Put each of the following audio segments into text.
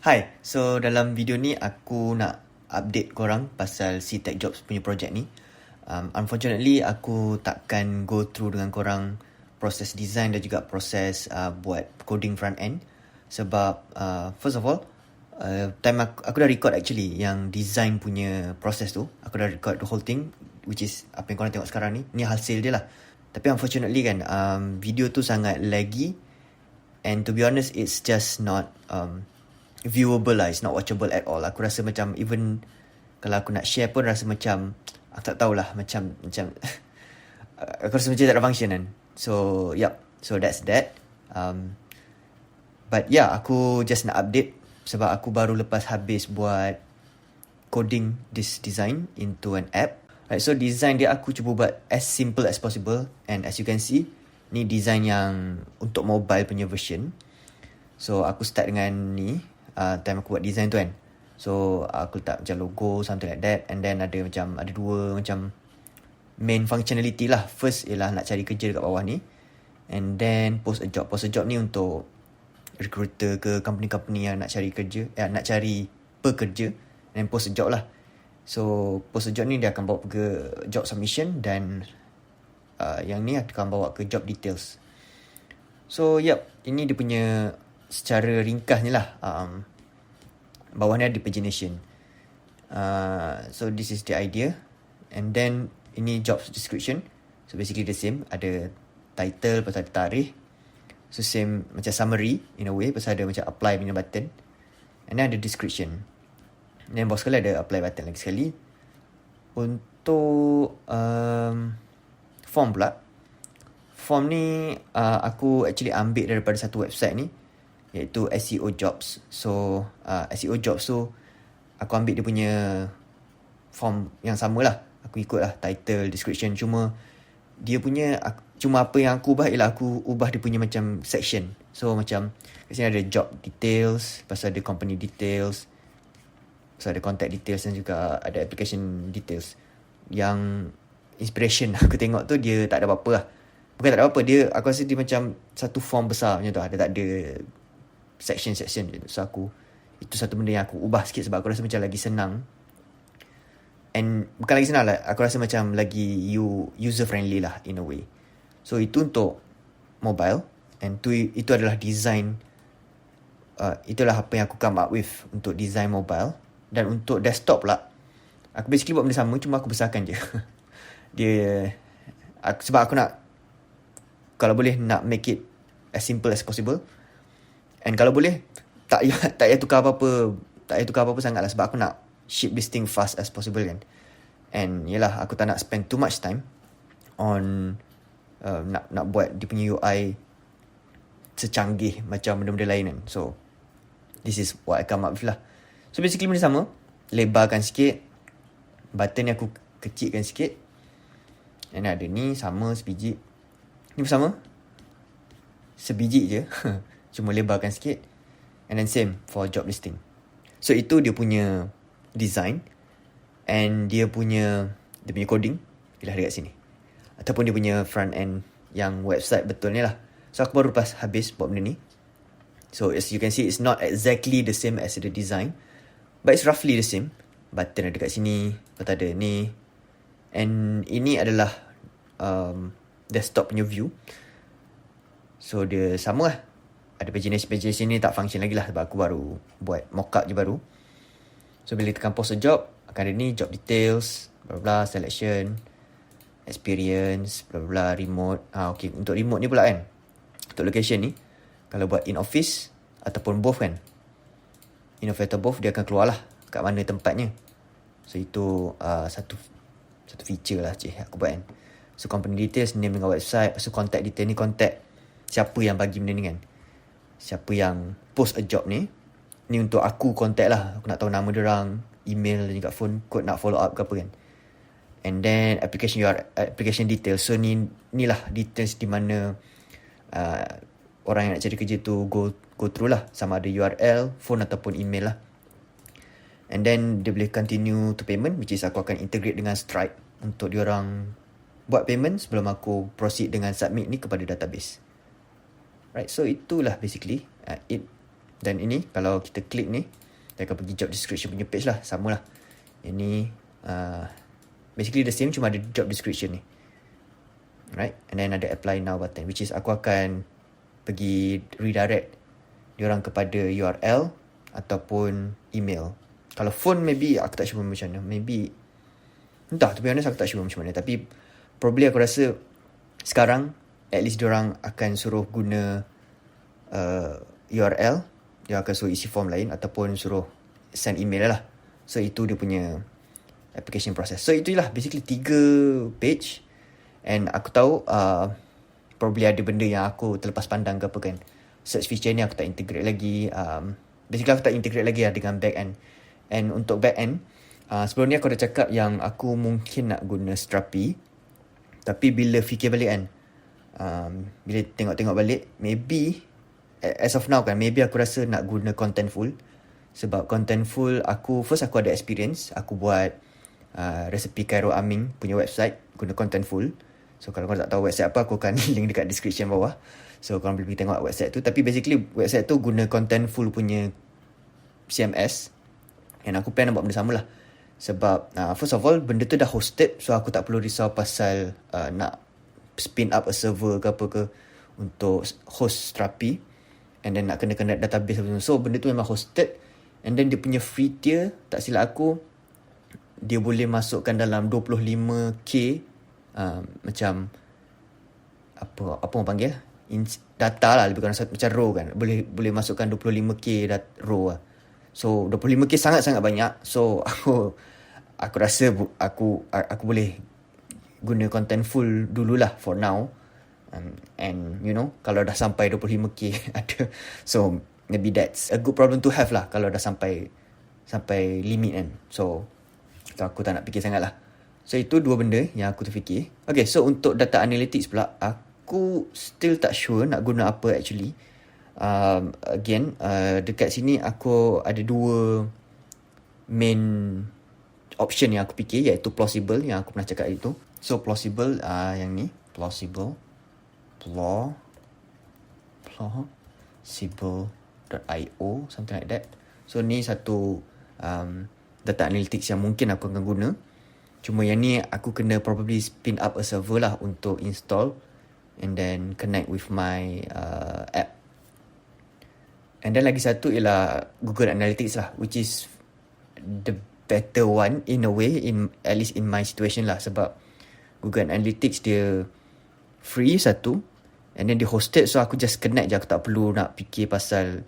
Hai, so dalam video ni aku nak update korang pasal si Tech Jobs punya projek ni. Unfortunately, aku takkan go through dengan korang proses design dan juga proses buat coding front end. Sebab first of all, time aku dah record actually yang design punya proses tu. Aku dah record the whole thing, which is apa yang korang tengok sekarang ni. Ni hasil dia lah. Tapi unfortunately kan, video tu sangat laggy. And to be honest, it's just not viewable lah. It's not watchable at all. Aku rasa macam even kalau aku nak share pun rasa macam aku tak tahulah macam aku rasa macam tak ada function kan. So yep, so that's that. But yeah, aku just nak update sebab aku baru lepas habis buat coding this design into an app. Right, so design dia aku cuba buat as simple as possible. And as you can see, ni design yang untuk mobile punya version. So aku start dengan ni, time aku buat design tu kan. So aku letak macam logo, something like that. And then ada dua macam main functionality lah. First ialah nak cari kerja dekat bawah ni. And then post a job. Post a job ni untuk recruiter ke company-company yang nak cari kerja, nak cari pekerja. And post a job lah. So post a job ni dia akan bawa ke job submission. Dan yang ni akan bawa ke job details. So yep, ini dia punya secara ringkasnya lah. Bawah ni ada pagination. So this is the idea. And then ini job description. So basically the same. Ada title, pasal ada tarikh. So same macam summary in a way, pasal ada macam apply punya button. And then ada description. And then bawah sekali ada apply button lagi sekali. Untuk form pula. Form ni aku actually ambil daripada satu website ni, iaitu SEO Jobs. So SEO Jobs tu aku ambil dia punya form yang sama lah. Aku ikut lah title, description. Cuma dia punya, cuma apa yang aku ubah ialah aku ubah dia punya macam section. So macam kat sini ada job details, pasal ada company details, pasal ada contact details, dan juga ada application details. Yang inspiration aku tengok tu dia tak ada apa-apa lah. Bukan tak ada apa-apa, dia aku rasa dia macam satu form besar macam tu. Dia tak ada section-section je. So itu satu benda yang aku ubah sikit sebab aku rasa macam lagi senang. And bukan lagi senang lah, aku rasa macam lagi user friendly lah in a way. So itu untuk mobile. And itu adalah design, itulah apa yang aku come up with untuk design mobile. Dan untuk desktop pula, aku basically buat benda sama, cuma aku besarkan je. Sebab aku nak, kalau boleh nak make it as simple as possible. And kalau boleh tak payah tukar apa-apa sangat lah, sebab aku nak ship this thing fast as possible kan. And yelah, aku tak nak spend too much time on nak buat dia punya UI secanggih macam benda-benda lain kan. So this is what I come up with lah. So basically benda sama, lebarkan sikit, button ni aku kecilkan sikit. And ada ni sama sebiji, ni sama sebiji je. Cuma lebarkan sikit. And then same for job listing. So itu dia punya design. And dia punya coding, ialah dekat sini. Ataupun dia punya front end yang website betulnya lah. So aku baru lepas habis buat benda ni. So as you can see, it's not exactly the same as the design, but it's roughly the same. Button ada dekat sini, lepas ada ni. And ini adalah desktop punya view. So dia sama lah. Ada pagination ni tak function lagi lah, sebab aku baru buat mockup je baru. So bila tekan post a job, akan ada ni job details, bla bla, selection, experience, bla bla, remote. Okay, untuk remote ni pula kan, untuk location ni, kalau buat in office ataupun both kan, in office atau both, dia akan keluar lah kat mana tempatnya. So itu satu feature lah aku buat kan. So company details, name dengan website. So contact detail ni, contact siapa yang bagi benda ni kan, siapa yang post a job ni. Ni untuk aku contact lah. Aku nak tahu nama diorang, email dan juga phone code nak follow up ke apa kan. And then application details. So ni lah details di mana orang yang nak cari kerja tu go through lah. Sama ada URL, phone ataupun email lah. And then dia boleh continue to payment, which is aku akan integrate dengan Stripe untuk diorang buat payment sebelum aku proceed dengan submit ni kepada database. Right, so itulah basically it Dan ini kalau kita klik ni, dia akan pergi job description punya page lah. Sama lah. Ini basically the same, cuma ada job description ni. Right? And then ada apply now button, which is aku akan pergi redirect diorang kepada URL ataupun email. Kalau phone maybe aku tak sure macam mana. Maybe entah, to be honest aku tak sure macam mana. Tapi probably aku rasa sekarang at least diorang akan suruh guna URL. Dia akan suruh isi form lain ataupun suruh send email lah. So itu dia punya application process. So itulah basically 3 page. And aku tahu probably ada benda yang aku terlepas pandang ke apa kan. Search feature ni aku tak integrate lagi. Basically aku tak integrate lagi lah dengan back end. And untuk back end, sebelum ni aku dah cakap yang aku mungkin nak guna Strapi. Tapi bila fikir balik kan, bila tengok-tengok balik, maybe as of now kan, maybe aku rasa nak guna Contentful. Sebab Contentful aku ada experience. Aku buat resepi Cairo Aming punya website guna Contentful. So kalau korang tak tahu website apa, aku akan link dekat description bawah. So korang boleh pergi tengok website tu. Tapi basically website tu guna Contentful punya CMS. And aku plan nak buat benda sama lah. Sebab first of all, benda tu dah hosted. So aku tak perlu risau pasal nak spin up a server ke apa ke untuk host Strapi. And then nak kena connect database. So benda tu memang hosted. And then dia punya free tier, tak silap aku, dia boleh masukkan dalam 25k macam apa orang panggil data lah, lebih kurang macam row kan. Boleh masukkan 25k row lah. So 25k sangat-sangat banyak. So aku rasa aku boleh guna Contentful dululah for now. And you know, kalau dah sampai 25k ada. So maybe that's a good problem to have lah kalau dah sampai limit kan. So aku tak nak fikir sangat lah. So itu 2 benda yang aku terfikir. Okay, so untuk data analytics pula, aku still tak sure nak guna apa actually. Again, dekat sini aku ada 2 main option yang aku fikir, iaitu Plausible yang aku pernah cakap itu. So Plausible, yang ni Plausible Plausible.io, something like that. So ni satu data analytics yang mungkin aku akan guna. Cuma yang ni aku kena probably spin up a server lah untuk install and then connect with my app. And then lagi satu ialah Google Analytics lah, which is the better one in a way, at least in my situation lah. Sebab Google Analytics dia free satu, and then dia hosted, so aku just connect je. Aku tak perlu nak fikir pasal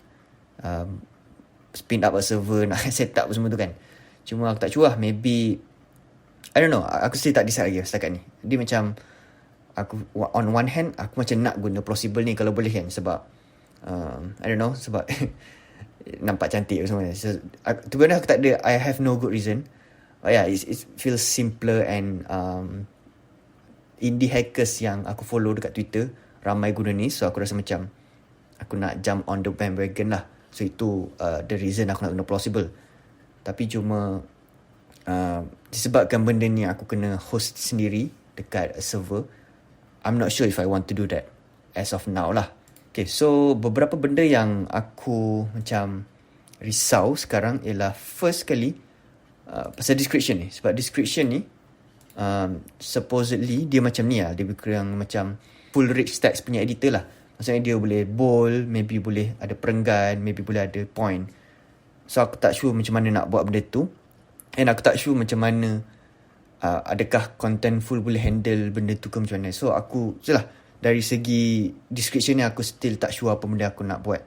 spin up a server, nak set up semua tu kan. Cuma aku tak sure lah, maybe I don't know, aku still tak decide lagi setakat ni. Dia macam aku, on one hand aku macam nak guna Plausible ni kalau boleh kan. Sebab I don't know, sebab nampak cantik semua. So, to be honest aku tak ada, I have no good reason. Yeah, it feels simpler. And indie hackers yang aku follow dekat Twitter ramai guna ni. So aku rasa macam aku nak jump on the bandwagon lah. So itu the reason aku nak guna Plausible. Tapi cuma disebabkan benda ni aku kena host sendiri dekat server, I'm not sure if I want to do that as of now lah. Okay, so beberapa benda yang aku macam risau sekarang ialah first kali pasal description ni. Sebab description ni supposedly dia macam ni lah. Dia kurang macam full rich text punya editor lah. Maksudnya dia boleh bold, maybe boleh ada perenggan, maybe boleh ada point. So aku tak sure macam mana nak buat benda tu. And aku tak sure macam mana adakah Contentful boleh handle benda tu ke macam mana. So aku dari segi description ni aku still tak sure apa benda aku nak buat.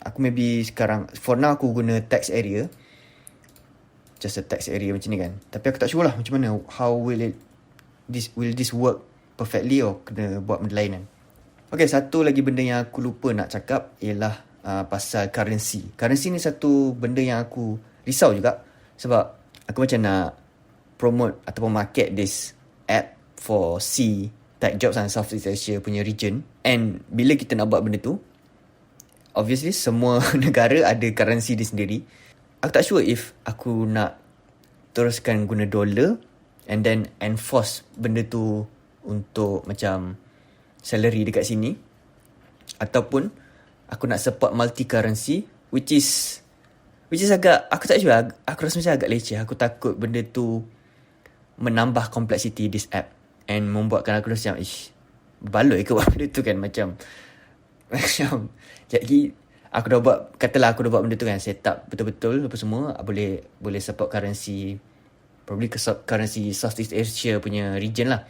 Aku maybe sekarang for now aku guna text area, just a text area macam ni kan. Tapi aku tak sure lah macam mana, how will this work perfectly, or kena buat benda lain kan. Okay, satu lagi benda yang aku lupa nak cakap ialah pasal currency. Currency ni satu benda yang aku risau juga. Sebab aku macam nak promote ataupun market this app for C, tech jobs and Southeast Asia punya region. And bila kita nak buat benda tu, obviously semua negara ada currency dia sendiri. Aku tak sure if aku nak teruskan guna dollar and then enforce benda tu untuk macam salary dekat sini, ataupun aku nak support multi-currency, which is agak, aku tak sure, aku rasa macam agak leceh. Aku takut benda tu menambah complexity this app and membuatkan aku rasa macam, baloi ke buat benda tu kan, macam jadi aku dah buat, katalah aku dah buat benda tu kan, set up betul-betul apa semua, boleh support currency, probably currency Southeast Asia punya region lah,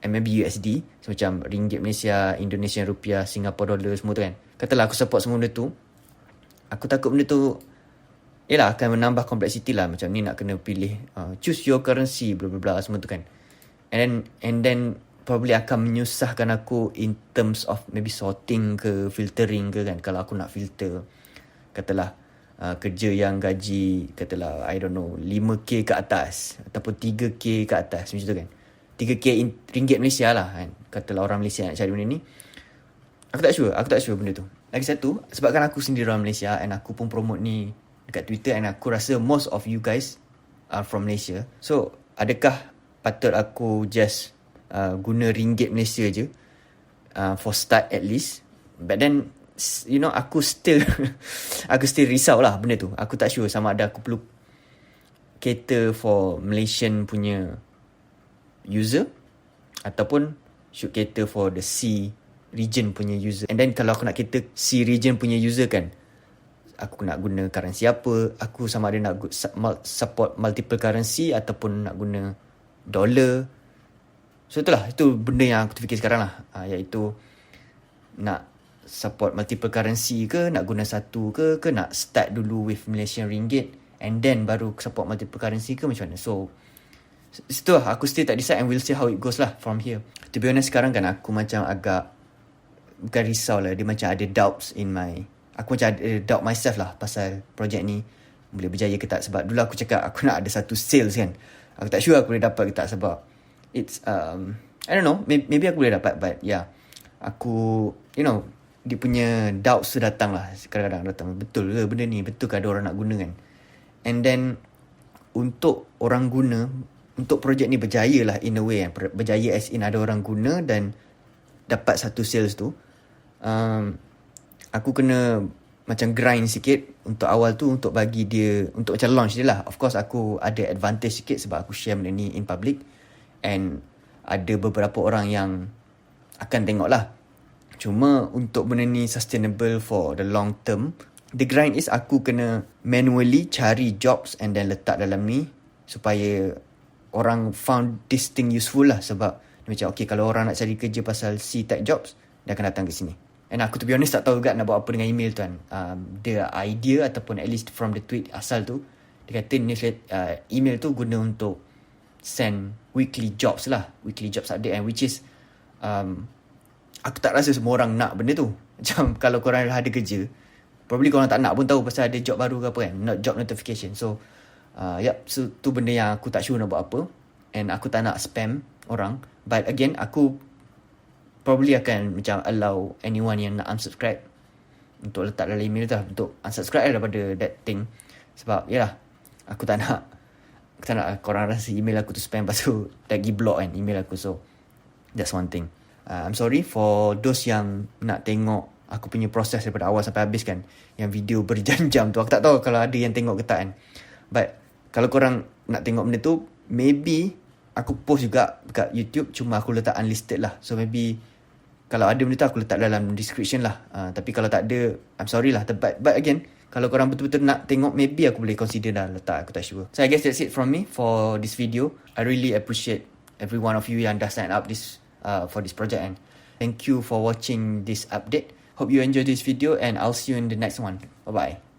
and maybe USD, so macam ringgit Malaysia, Indonesian rupiah, Singapore dollar, semua tu kan. Katalah aku support semua benda tu, aku takut benda tu akan menambah complexity lah, macam ni nak kena pilih choose your currency, bla bla bla, semua tu kan. And then probably akan menyusahkan aku in terms of maybe sorting ke filtering ke kan, kalau aku nak filter katalah kerja yang gaji katalah I don't know 5k ke atas ataupun 3k ke atas macam tu kan, 3k ringgit Malaysia lah kan, katalah orang Malaysia nak cari benda ni. Aku tak sure benda tu. Lagi satu, sebabkan aku sendiri orang Malaysia and aku pun promote ni dekat Twitter, and aku rasa most of you guys are from Malaysia, so adakah patut aku just guna ringgit Malaysia je for start at least? But then aku still risau lah benda tu. Aku tak sure sama ada aku perlu cater for Malaysian punya user ataupun should cater for the C region punya user. And then kalau aku nak cater C region punya user kan, aku nak guna currency apa, aku sama ada nak support multiple currency ataupun nak guna dollar. So itu benda yang aku terfikir sekarang lah, iaitu nak support multiple currency ke, nak guna satu ke nak start dulu with Malaysian ringgit and then baru support multiple currency ke, macam mana. So situ lah, aku still tak decide and we'll see how it goes lah from here. To be honest, sekarang kan aku macam agak, bukan risau lah, dia macam ada doubts in aku macam ada doubt myself lah pasal projek ni boleh berjaya ke tak. Sebab dulu aku cakap aku nak ada satu sales kan, aku tak sure aku boleh dapat ke tak, sebab it's I don't know, maybe aku boleh dapat, but yeah, aku dia punya doubts tu datang lah, kadang-kadang datang, betul ke benda ni, betul ke ada orang nak guna kan. And then untuk orang guna, untuk projek ni berjaya lah in a way kan, berjaya as in ada orang guna dan dapat satu sales tu, aku kena macam grind sikit untuk awal tu, untuk bagi dia, untuk macam launch dia lah. Of course aku ada advantage sikit sebab aku share benda ni in public and ada beberapa orang yang akan tengok lah. Cuma untuk benda ni sustainable for the long term, the grind is aku kena manually cari jobs and then letak dalam ni supaya orang found this thing useful lah. Sebab macam okay, kalau orang nak cari kerja pasal C-type jobs, dia akan datang ke sini. And aku to be honest tak tahu juga nak buat apa dengan email tu kan. The idea ataupun at least from the tweet asal tu, dia kata email tu guna untuk send weekly jobs lah, weekly jobs update, and which is aku tak rasa semua orang nak benda tu. Macam kalau korang dah ada kerja, probably korang tak nak pun tahu pasal ada job baru ke apa kan, not job notification. So so tu benda yang aku tak sure nak buat apa, and aku tak nak spam orang. But again, aku probably akan macam allow anyone yang nak unsubscribe untuk letak dalam email tu lah, untuk unsubscribe daripada that thing. Sebab aku tak nak korang rasa email aku tu spam, lepas tu lagi block kan email aku. So that's one thing. I'm sorry for those yang nak tengok aku punya proses daripada awal sampai habis kan, yang video berjam-jam tu. Aku tak tahu kalau ada yang tengok ke tak kan. But kalau korang nak tengok benda tu, maybe aku post juga dekat YouTube, cuma aku letak unlisted lah. So maybe kalau ada benda tu aku letak dalam description lah. Tapi kalau tak ada, I'm sorry lah. But again, kalau korang betul-betul nak tengok, maybe aku boleh consider dah letak, aku tak sure. So I guess that's it from me for this video. I really appreciate every one of you yang dah sign up for this project, and thank you for watching this update. Hope you enjoyed this video and I'll see you in the next one. Bye bye.